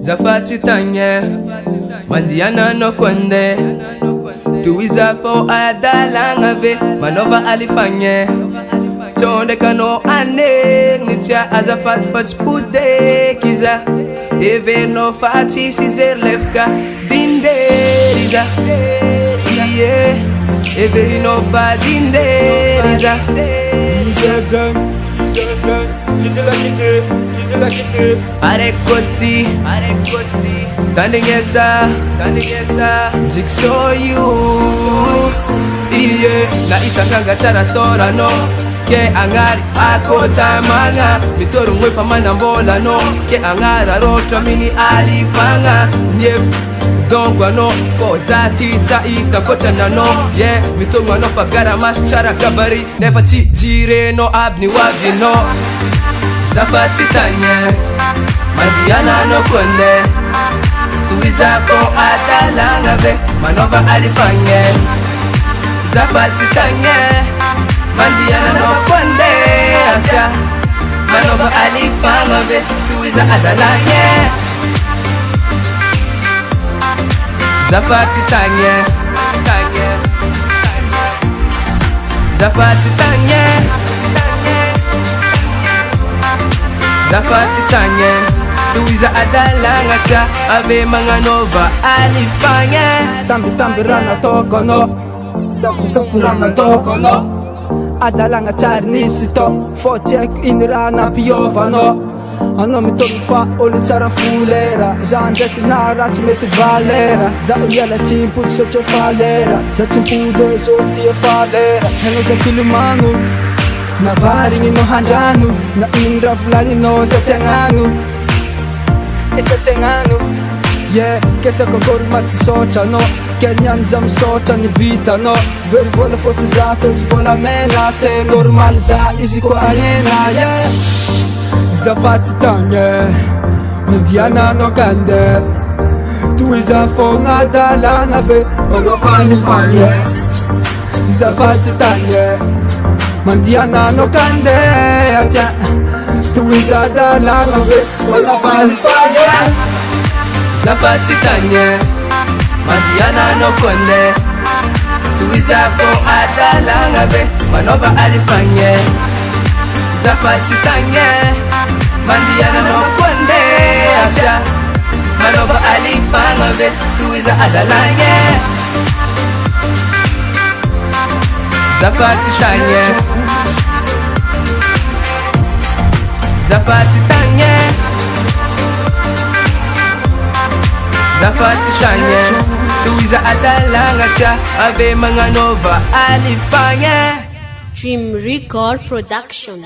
Zafati tanye Mandiana no kwende Tuiza fo adalanga ve Manova alifanye Chonde kano ane Nitia azafat fat spude kiza Eve no fati sijer lefka Dinderiza Yeah Eve no fa dinderiza Arekoti Tandingesa Jigsaw you Iye Na itakanga chara sora no Ke angari akota manga Mitoru mwefa mana mbola no Ke angara rotra mini alifanga Nyef Dongwa no Koza tita ika kota na no Yeah Mitongwa no fagara machara kabari Nefa jire no abni wavi no Zafati tanye Mandiana no kwende Tuiza fo adalanga ve Manova alifanye Zafati tanye Mandiana no kwende Acha Manova alifanga ve Tuiza adalanye Zafati tanye Zafati tanye Zafati tanye Tuiza adalanga cha Ave manganova alifanye Tambi rana toko no Safu rana toko no Adalanga charnisi to Fo check in rana piova no Ano mitomi fa olu chara fulera Zandet nara chimeti valera Za uyala chimpu socho falera Za chimpudo sotia falera Heno za kilumanu Na varingi no hanjanu Na indra flangi no sa tenganu Ita tenganu Yeah, keta kokori matsi socha no Kenyan zam socha ni vita no Veri vola forza zato vola mena Se normal za isi ko arena yeah Zafati tanye Mandiana no kande Tuiza fo adalanga ve Ono fani fanye Zafati tanye Mandiana no kande Acha Tuiza adalanga ve Ono fani fanye Zafati tanye Mandiana no kwende Tuiza fo adalanga ve Manova alifanye Zafati tanye Mandiana no kwende Acha Manova alifanga ve Tuiza adalanye Zafati tanye Zafati tanye Zafati tanye Tuiza adalanga cha Ave manganova alifanye Dream Record Production.